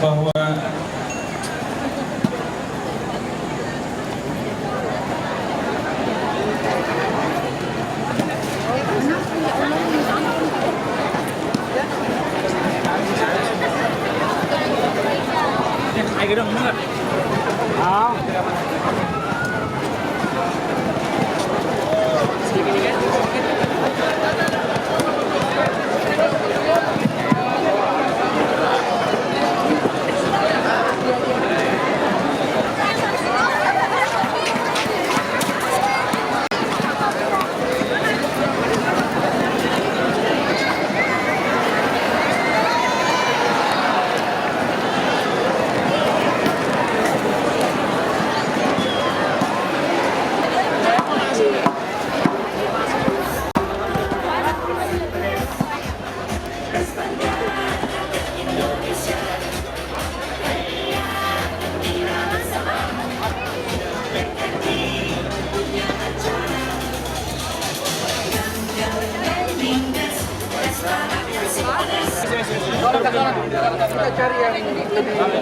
bahwa ayo dong, bener. Kita cari yang lebih banyak.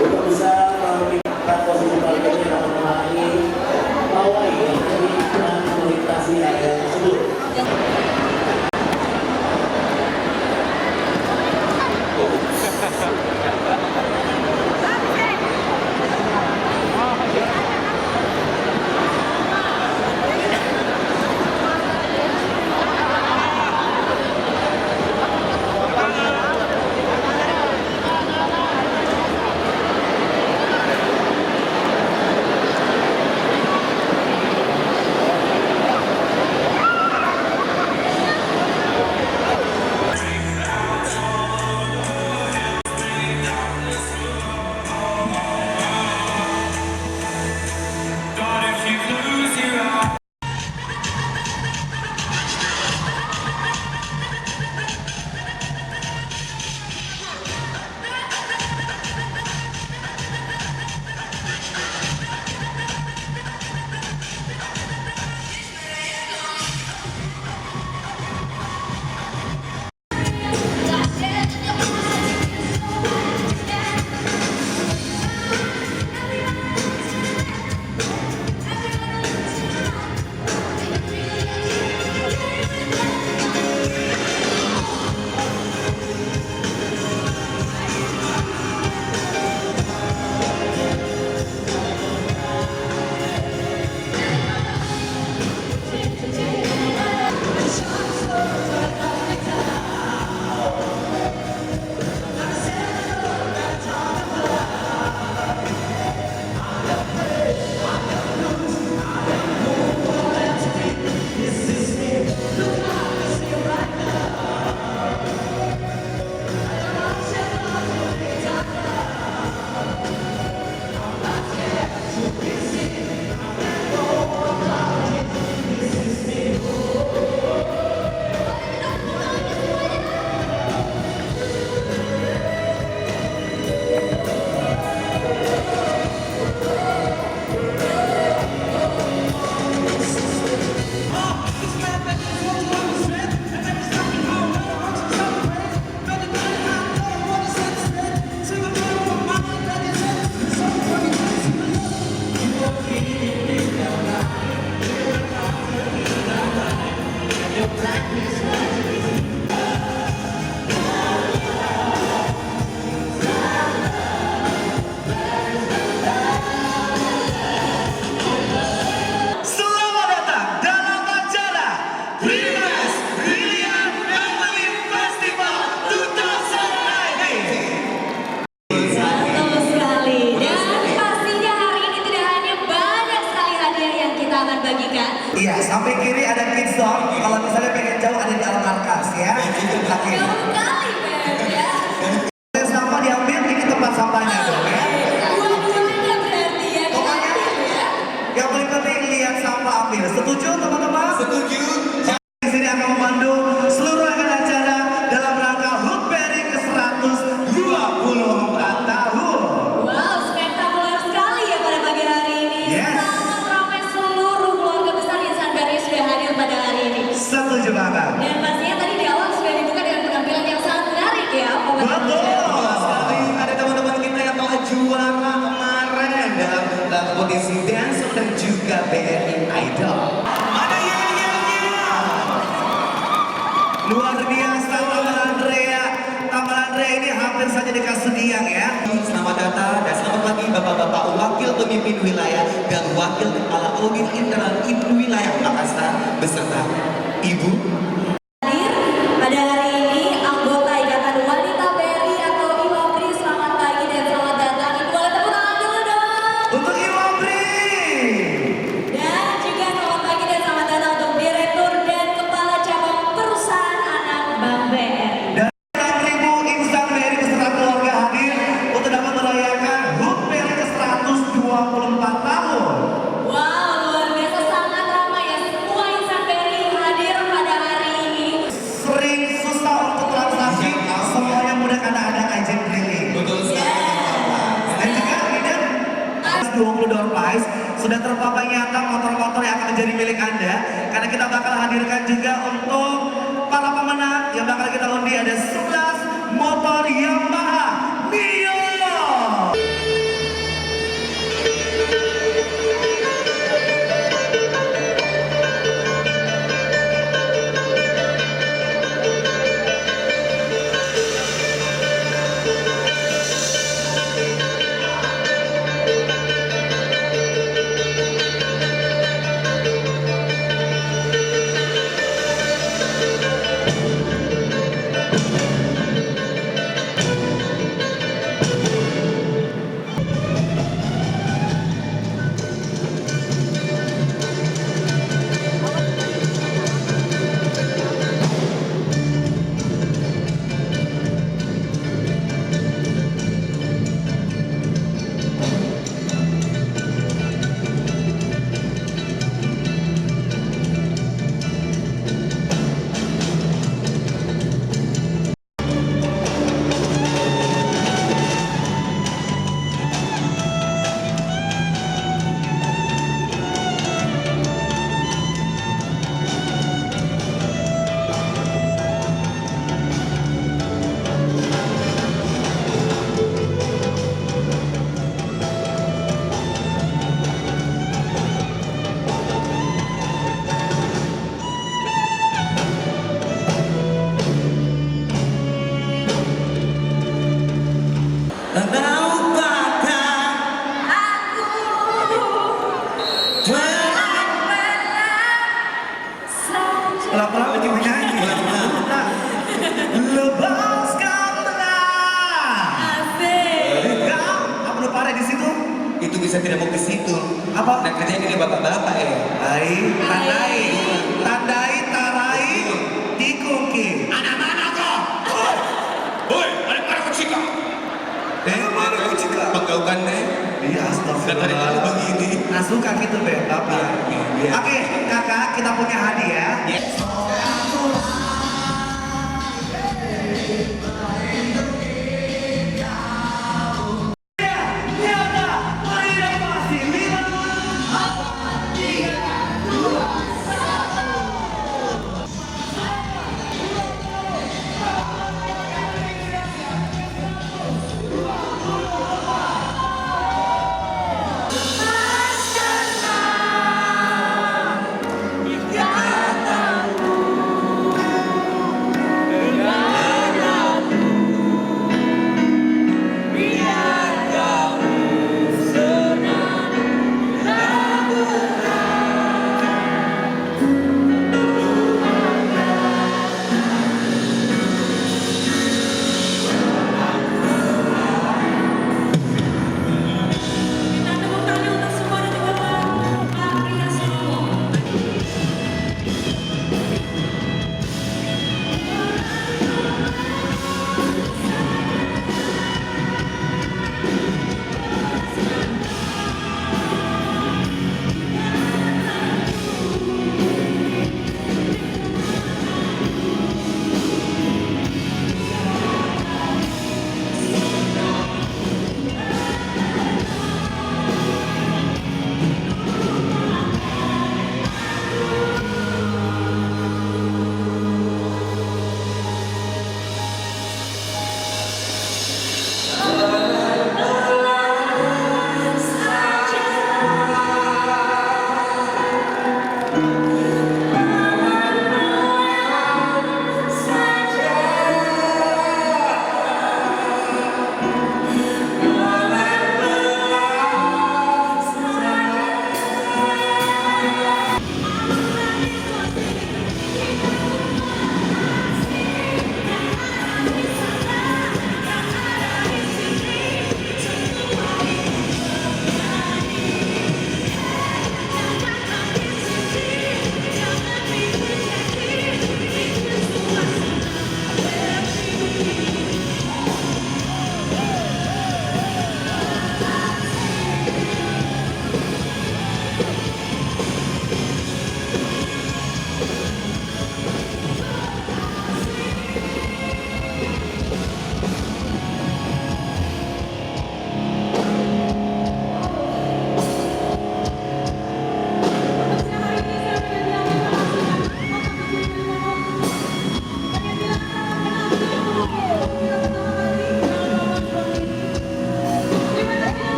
Untuk bisa meningkatkan posisi parkir yang mengurangi pawai yang jadi melintasi area tersebut. juara kemarin dalam kompetisi dance dan juga BRI Idol. Mana yel-yelnya? Luar biasa Tamal Andrea ini hampir saja dikasih tiang ya. Selamat datang dan selamat pagi Bapak-bapak wakil pemimpin wilayah dan wakil kepala audit internal wilayah Makassar beserta Ibu. Hadir pada hari ini anggota Ikatan Wanita BRI atau IWABRI, selamat pagi dan selamat datang. Ibu boleh tepuk tangan dulu dong. Untuk IWABRI. Dan juga selamat pagi dan selamat datang untuk Direktur dan Kepala Cabang Perusahaan Anak Bank BRI. Dan 6.000 insan BRI beserta keluarga hadir untuk dapat merayakan HUT BRI ke-124 tahun. Wow, luar biasa, sangat ramai ya. Semua insan BRI hadir pada hari ini. Sering susah untuk transaksi, semuanya mudah karena ada agent keliling. Betul sekali. Dan juga ini 20 door prize sudah terpampang nyata motor-motor yang akan menjadi milik Anda, karena kita bakal hadirkan juga untuk para pemenang yang bakal kita undi ada 11 motor Yamaha Mio. Pelan-pelan lagi menyanyi. Lepaskanlah. Asik. Apa lu parah di situ? Itu bisa tidak mau ke situ. Apa? Nah kerjanya ini bapak-bapak ya. Tandai, tarai, dikuki. Anak mana kau? Woi, balik mana kau cika? Mana kau cika? Pegaukan deh. Iya, Dari lalu astagfirullah. begini. Nah suka gitu Be, Bapak. Iya. Oke, kakak, kita punya hadiah. Yes.